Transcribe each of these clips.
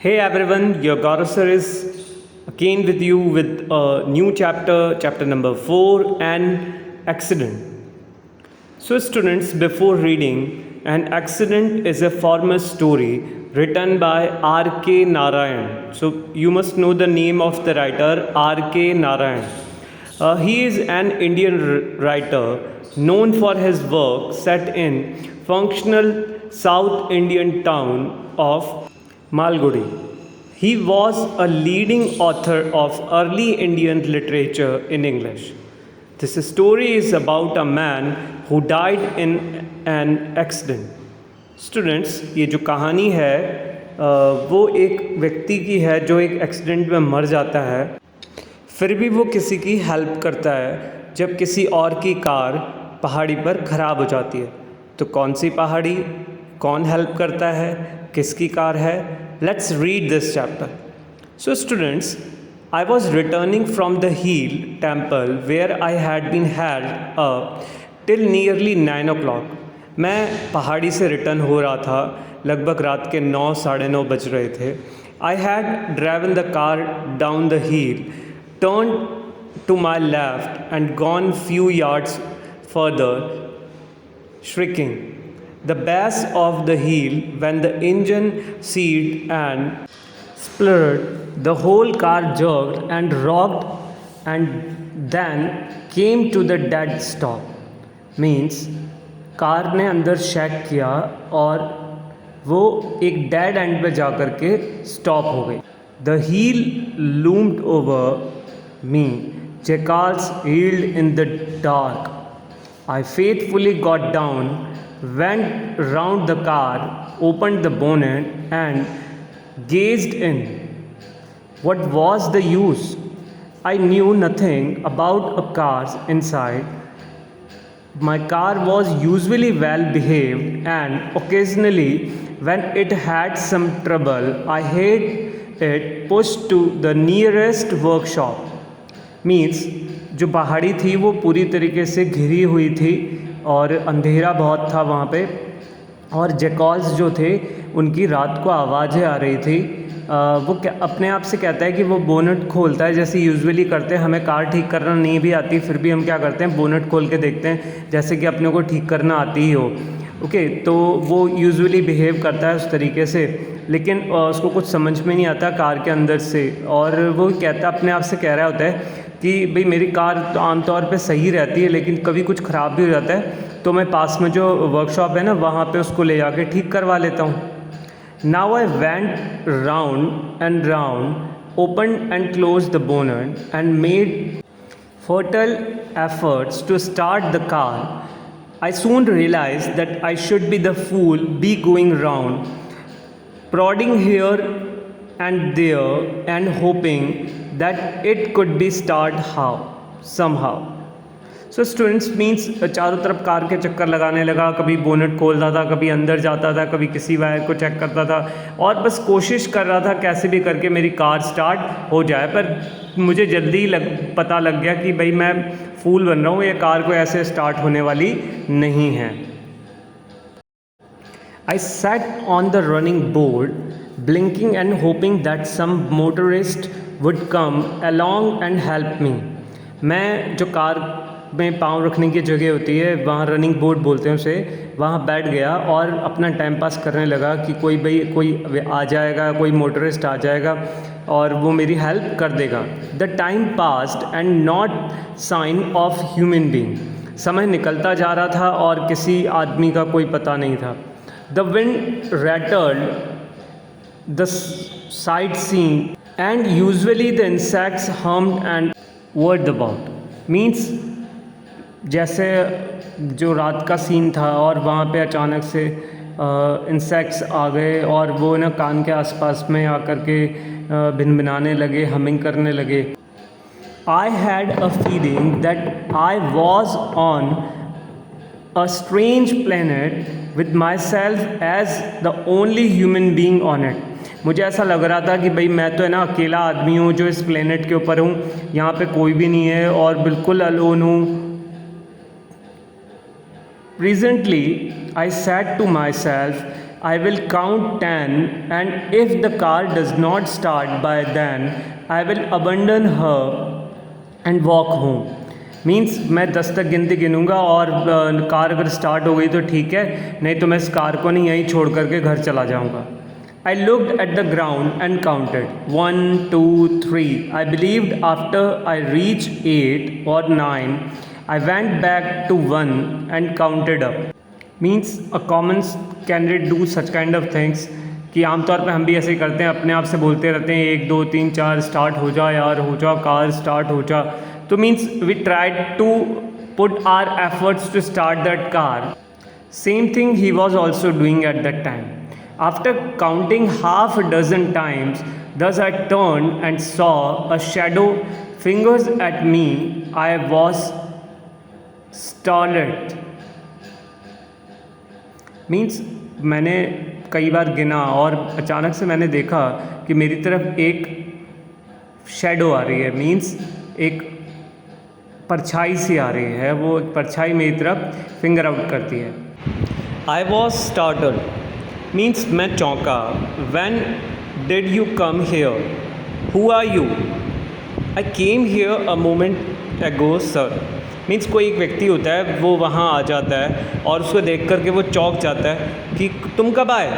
Hey everyone, your Gaurav sir is again with you with a new chapter, chapter number 4, an accident. So, students, before reading, an accident is a formal story written by R.K. Narayan. So, you must know the name of the writer R.K. Narayan. He is an Indian writer known for his work set in functional South Indian town of Malgudi. He was a leading author of early Indian literature in English. This story is about a man who died in an accident. Students, ये जो कहानी है वो एक व्यक्ति की है जो एक एक्सीडेंट में मर जाता है, फिर भी वो किसी की हेल्प करता है जब किसी और की कार पहाड़ी पर ख़राब हो जाती है. तो कौन सी पहाड़ी, कौन हेल्प करता है, किसकी कार है? Let's read this chapter. So students, I was returning from the Heel temple where I had been held up till nearly 9 o'clock. मैं पहाड़ी से रिटर्न हो रहा था, लगभग रात के 9 साढ़े 9 बज रहे थे. I had driven the car down the hill, turned to my left and gone few yards further, shrieking the bass of the hill when the engine seized and spluttered. The whole car jerked and rocked and then came to the dead stop. Means car ने अंदर shake किया और वो एक dead and पे जाकर के stop हो गई. The hill loomed over me, jackals yelled in the dark. I faithfully got down, went round the car, opened the bonnet and gazed in. What was the use? I knew nothing about a cars inside. My car was usually well behaved and occasionally when it had some trouble, I had it pushed to the nearest workshop. Means जो पहाड़ी थी वो पूरी तरीके से घिरी हुई थी और अंधेरा बहुत था वहाँ पे, और जैकॉल्स जो थे उनकी रात को आवाज़ें आ रही थी. वो क्या अपने आप से कहता है कि वो बोनट खोलता है जैसे यूजुअली करते हैं. हमें कार ठीक करना नहीं भी आती, फिर भी हम क्या करते हैं, बोनट खोल के देखते हैं जैसे कि अपने को ठीक करना आती ही हो. ओके, तो वो यूजुअली बिहेव करता है उस तरीके से, लेकिन उसको कुछ समझ में नहीं आता कार के अंदर से, और वो कहता अपने आप से कह रहा होता है कि भाई मेरी कार तो आमतौर पे सही रहती है लेकिन कभी कुछ ख़राब भी हो जाता है, तो मैं पास में जो वर्कशॉप है ना वहाँ पे उसको ले जाके ठीक करवा लेता हूँ. Now I went round and round, open and close the bonnet and made fertile efforts to start the car. I soon realized that I should be the fool be going round, prodding here and there and hoping that it could be start somehow. So students means चारों तरफ car के चक्कर लगाने लगा, कभी bonnet खोलता था, कभी अंदर जाता था, कभी किसी वायर को चेक करता था और बस कोशिश कर रहा था कैसे भी करके मेरी कार स्टार्ट हो जाए. पर मुझे जल्दी पता लग गया कि भाई मैं फूल बन रहा हूँ, ये कार को ऐसे स्टार्ट होने वाली नहीं है. I sat on the running board, blinking and hoping that some motorist would come along and help me. मैं जो कार में पाँव रखने की जगह होती है वहाँ रनिंग बोर्ड बोलते हैं उसे, वहाँ बैठ गया और अपना टाइम पास करने लगा कि कोई आ जाएगा, कोई मोटरिस्ट आ जाएगा और वो मेरी हेल्प कर देगा. The time passed and not sign of human being. समय निकलता जा रहा था और किसी आदमी का कोई पता नहीं था. The wind rattled the sight seen and usually the insects hummed and word about. Means जैसे जो रात का सीन था और वहाँ पे अचानक से इंसेक्ट्स आ गए और वो ना कान के आसपास में आकर के भिनभिनाने लगे, हमिंग करने लगे. I had a feeling that I was on a strange planet with myself as the only human being on it. मुझे ऐसा लग रहा था कि भाई मैं तो है ना अकेला आदमी हूँ जो इस प्लेनेट के ऊपर हूँ, यहाँ पे कोई भी नहीं है और बिल्कुल अलोन हूँ. Presently, I said to myself I will count 10, and if the car does not start by then, I will abandon her and walk home. Means मैं 10 तक गिनती गिनूंगा और कार अगर स्टार्ट हो गई तो ठीक है, नहीं तो मैं इस कार को नहीं यहीं छोड़ करके घर चला जाऊंगा. I looked at the ground and counted 1, 2, 3. I believed after I reached 8 or 9, I went back to 1 and counted up. Means a common candidate do such kind of things कि आमतौर पे हम भी ऐसे ही करते हैं, अपने आप से बोलते रहते हैं 1, 2, 3, 4 स्टार्ट हो जा यार, हो जा कार स्टार्ट हो जा. तो means we tried to put our efforts to start that car. Same thing he was also doing at that time. After counting half a dozen times, thus I turned and saw a shadow fingers at me. I was startled. Means मैंने कई बार गिना और अचानक से मैंने देखा कि मेरी तरफ एक शेडो आ रही है. मीन्स एक परछाई सी आ रही है, वो परछाई मेरी तरफ फिंगर आउट करती है. I was startled. मीन्स मैं चौंका. When did you come here? Who are you? I came here a moment ago, sir. Means कोई एक व्यक्ति होता है, वो वहाँ आ जाता है और उसको देख करके वो चौंक जाता है कि तुम कब आए,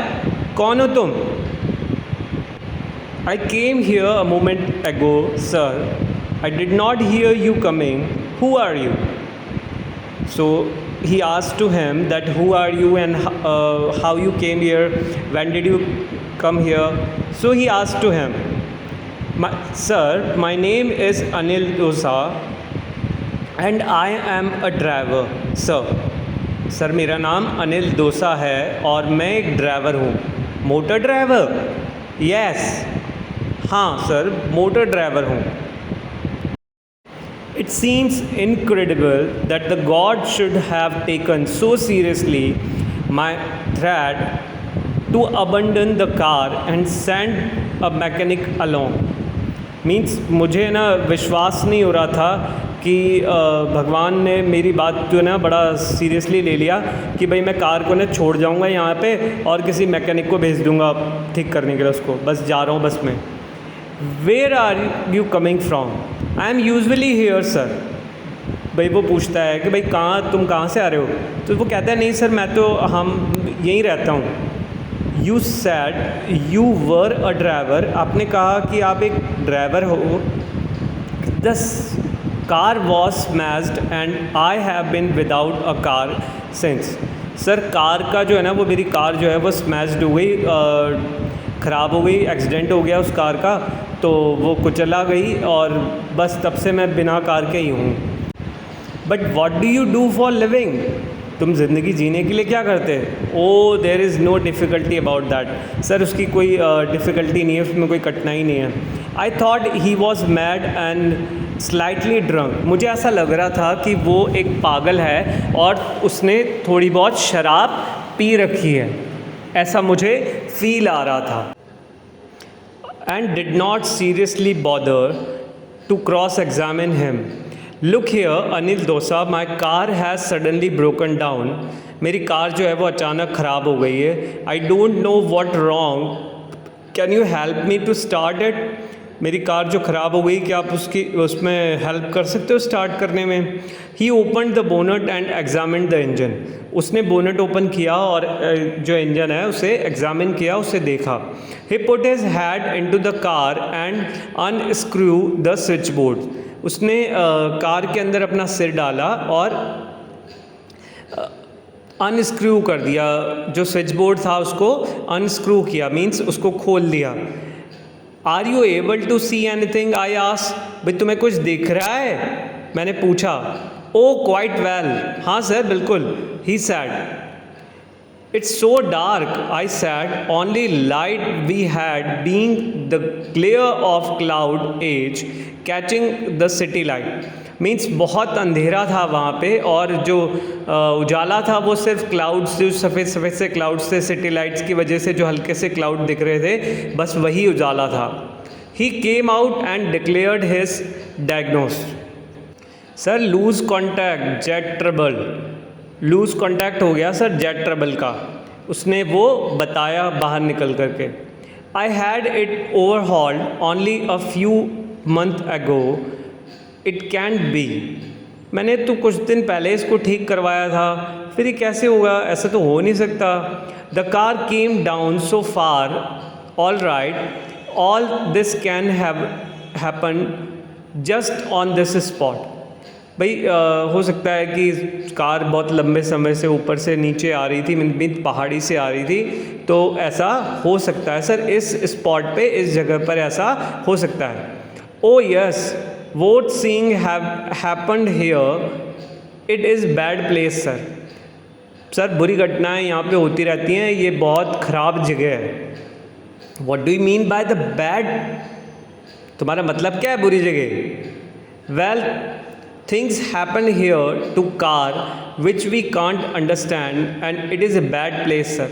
कौन हो तुम. I came here a moment ago, sir. I did not hear you coming. Who are you? So he asked to him that who are you and how you came here, when did you come here. So he asked to him, sir, my name is Anil Dosa and I am a driver, sir. Sir मेरा नाम अनिल दोसा है और मैं एक driver हूँ. Motor driver? Yes. हाँ sir, motor driver हूँ. It seems incredible that the God should have taken so seriously my threat to abandon the car and send a mechanic along. Means मुझे ना विश्वास नहीं हो रहा था कि भगवान ने मेरी बात जो ना बड़ा सीरियसली ले लिया कि भाई मैं कार को ना छोड़ जाऊंगा यहाँ पे और किसी मैकेनिक को भेज दूंगा ठीक करने के लिए उसको. बस जा रहा हूँ बस में. Where are you coming from? I am usually here sir. भाई वो पूछता है कि भाई तुम कहाँ से आ रहे हो? तो वो कहता है नहीं सर मैं तो यहीं रहता हूँ. You sad you were a driver. आपने कहा कि आप एक ड्राइवर हो. The car was smashed and I have been without a car since. Sir car का जो है ना, वो मेरी कार जो है वो स्मैश्ड हो गई, ख़राब हो गई, एक्सीडेंट हो गया उस कार का, तो वो कुचला गई और बस तब से मैं बिना कार के ही हूँ. But what do you do for living? तुम ज़िंदगी जीने के लिए क्या करते? Oh there is no difficulty about that. Sir उसकी कोई डिफ़िकल्टी नहीं है, उसमें कोई कठिनाई नहीं है. I thought he was mad and slightly drunk. मुझे ऐसा लग रहा था कि वो एक पागल है और उसने थोड़ी बहुत शराब पी रखी है, ऐसा मुझे फील आ रहा था. And did not seriously bother to cross-examine him. Look here, Anil Dosa, my car has suddenly broken down. मेरी कार जो है वो अचानक ख़राब हो गई है. I don't know what wrong. Can you help me to start it? मेरी कार जो ख़राब हो गई, क्या आप उसमें हेल्प कर सकते हो स्टार्ट करने में? He opened the bonnet and examined the engine. उसने बोनेट ओपन किया और जो इंजन है उसे एग्जामिन किया, उसे देखा. He put his head into the car and unscrew the switchboard. उसने कार के अंदर अपना सिर डाला और अनस्क्रू कर दिया. जो स्विच बोर्ड था उसको अनस्क्रू किया, मीन्स उसको खोल दिया. Are you able to see anything? I asked. भाई तुम्हें कुछ दिख रहा है? मैंने पूछा. Oh quite well. हाँ सर बिल्कुल. He said. It's so dark. I said. Only light we had being the glare of clouds catching the city light. Means बहुत अंधेरा था वहाँ पे और जो उजाला था वो सिर्फ क्लाउड्स, जो सफ़ेद सफ़ेद से क्लाउड्स थे सिटी लाइट्स की वजह से, जो हल्के से क्लाउड दिख रहे थे, बस वही उजाला था. He came out and declared his diagnosis. Sir loose contact jet trouble. Loose contact हो गया सर जेट ट्रबल का. उसने वो बताया बाहर निकल करके। I had it overhauled only a few month ago, it can be. मैंने तो कुछ दिन पहले इसको ठीक करवाया था, फिर ये कैसे होगा, ऐसा तो हो नहीं सकता। The car came down so far, all right, all this can have happen just on this spot. भाई हो सकता है कि कार बहुत लंबे समय से ऊपर से नीचे आ रही थी, मीन पहाड़ी से आ रही थी, तो ऐसा हो सकता है सर, इस स्पॉट पे, इस जगह पर ऐसा हो सकता है। ओ yes, vote seeing have happened here, it is bad place sir. Sir बुरी घटनाएं यहाँ पे होती रहती हैं, ये बहुत ख़राब जगह है। What do you mean by the bad, तुम्हारा मतलब क्या है बुरी जगह? Well, things happen here to car which we can't understand and it is a bad place sir।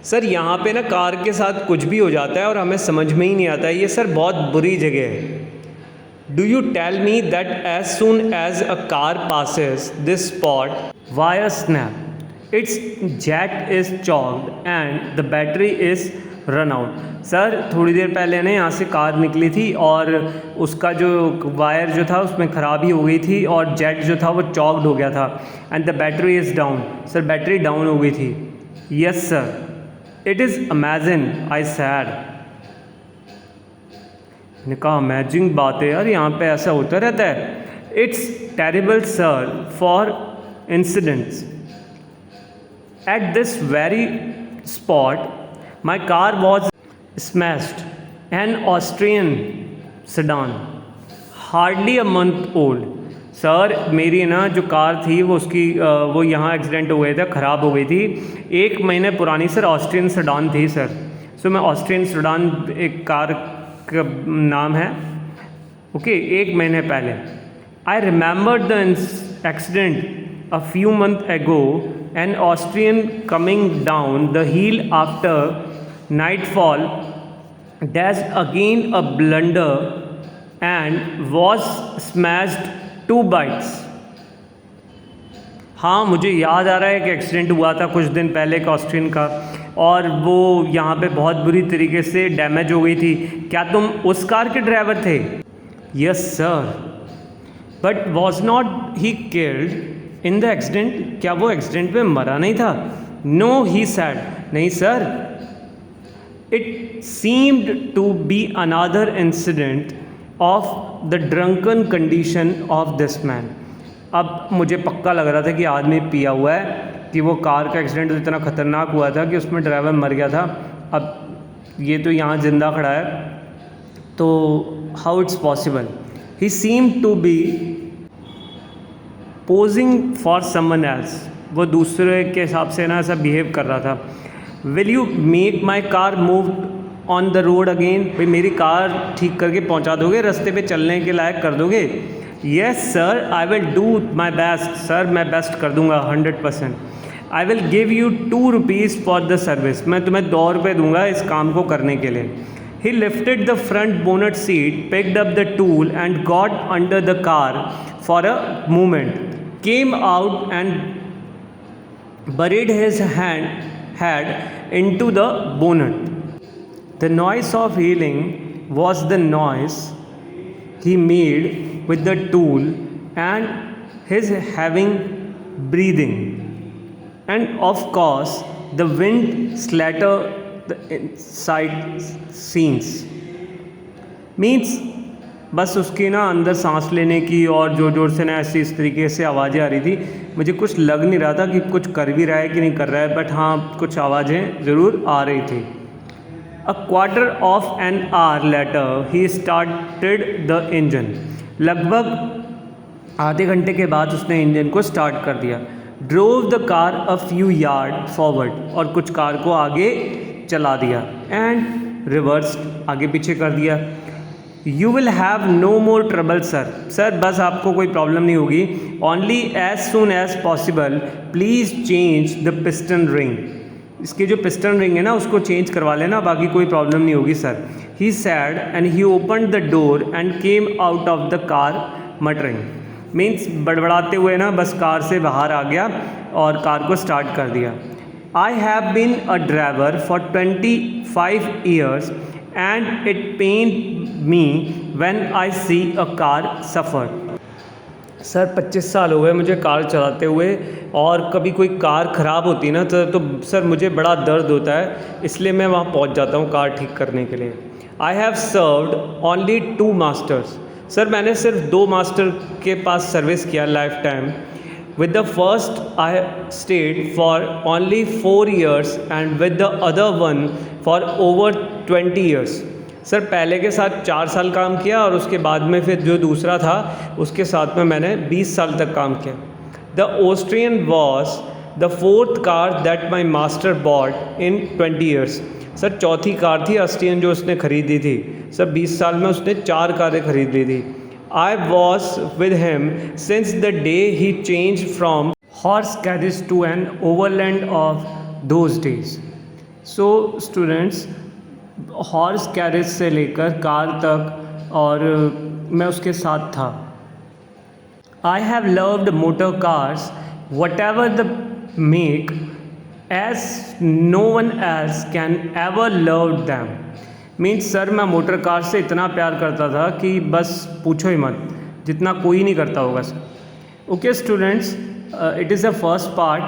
Sir यहाँ पे ना कार के साथ कुछ भी हो जाता है और हमें समझ में ही नहीं आता है, ये सर बहुत बुरी जगह है। Do you tell me that as soon as a car passes this spot via snap its jet is choked and the battery is run out. Sir थोड़ी देर पहले ना यहाँ से कार निकली थी और उसका जो वायर जो था उसमें ख़राबी हो गई थी और जेट जो था वो चॉक्ड हो गया था and the battery is down. Sir battery down हो गई थी। Yes sir, it is amazing, I sad. मैंने कहा अमेजिंग बात है यार, यहाँ पे ऐसा होता रहता है। It's terrible sir for incidents at this very spot my car was smashed, an Austrian sedan, hardly a month old। Sir मेरी ना जो कार थी वो उसकी वो यहाँ एक्सीडेंट हो गया था, ख़राब हो गई थी, 1 महीने पुरानी सर ऑस्ट्रियन सेडान थी सर। सो मैं ऑस्ट्रियन सेडान एक कार का नाम है, ओके, 1 महीने पहले। I remember the accident a few month ago, an Austrian coming down the hill after nightfall dash again a blunder and was smashed 2 bites। हाँ मुझे याद आ रहा है कि एक्सीडेंट हुआ था कुछ दिन पहले एक ऑस्ट्रियन का और वो यहाँ पे बहुत बुरी तरीके से डैमेज हो गई थी। क्या तुम उस कार के ड्राइवर थे? Yes sir, but was not he killed in the accident. क्या वो एक्सीडेंट में मरा नहीं था? नो ही सैड, नहीं sir. It seemed to be another incident of the drunken condition of this man। अब मुझे पक्का लग रहा था कि आदमी पिया हुआ है, कि वो कार का एक्सीडेंट तो इतना ख़तरनाक हुआ था कि उसमें ड्राइवर मर गया था। अब ये तो यहाँ ज़िंदा खड़ा है, तो how it's possible? He seemed to be posing for someone else। वो दूसरे के हिसाब से ना ऐसा बिहेव कर रहा था। Will you make my car move on the road again. भाई मेरी कार ठीक करके पहुंचा दोगे, रास्ते पे चलने के लायक कर दोगे? Yes sir, I will do my best. Sir मैं बेस्ट कर दूंगा 100%। I will give you 2 rupees for the service. मैं तुम्हें 2 रुपये दूंगा इस काम को करने के लिए। ही lifted the front bonnet seat, picked up the tool and got under the car for a moment, came out and buried his head into the bonnet। The noise of healing was the noise he made with the tool and his having breathing, and of course the wind slattered the inside scenes। Means बस उसकी ना अंदर सांस लेने की और ज़ोर ज़ोर से ना ऐसी इस तरीके से आवाज़ें आ रही थी। मुझे कुछ लग नहीं रहा था कि कुछ कर भी रहा है कि नहीं कर रहा है, बट हाँ कुछ आवाज़ें ज़रूर आ रही थी। A quarter of an hour later he started the engine. लगभग आधे घंटे के बाद उसने इंजन को स्टार्ट कर दिया। Drove the car a few yard forward, और कुछ कार को आगे चला दिया, एंड रिवर्स, आगे पीछे कर दिया। You will have no more trouble sir. Sir बस आपको कोई प्रॉब्लम नहीं होगी। Only as soon as possible please change the piston ring. इसकी जो पिस्टन रिंग है ना उसको चेंज करवा लेना, बाकी कोई प्रॉब्लम नहीं होगी sir. He sad and he open the door and came out of the car muttering. Means बड़बड़ाते हुए ना बस कार से बाहर आ गया और कार को स्टार्ट कर दिया। I have been a driver for 25 years and it pains me when I see a car suffer. Sir 25 साल हो गए मुझे कार चलाते हुए, और कभी कोई कार ख़राब होती है ना तो सर मुझे बड़ा दर्द होता है, इसलिए मैं वहाँ पहुँच जाता हूँ कार ठीक करने के लिए. I have served only 2 masters. Sir मैंने सिर्फ 2 मास्टर के पास सर्विस किया life time. With the first I stayed for only 4 years and with the other one for over 20 years. Sir पहले के साथ 4 साल काम किया और उसके बाद में फिर जो दूसरा था उसके साथ में मैंने 20 साल तक काम किया. The Austrian was the 4th car that my master bought in 20 years. Sir चौथी कार थी ऑस्ट्रियन जो उसने ख़रीदी थी. सर 20 साल में उसने 4 कारें ख़रीद ली थी. I was with him since the day he changed from horse carriage to an overland of those days. So students, horse carriage से लेकर कार तक और मैं उसके साथ था. I have loved motor cars, whatever the make, as no one else can ever love them. Means sir मैं motor car से इतना प्यार करता था कि बस पूछो ही मत, जितना कोई नहीं करता होगा sir. Okay students, it is the first part.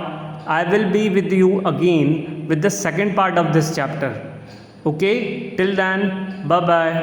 I will be with you again with the second part of this chapter. Okay, till then, bye bye.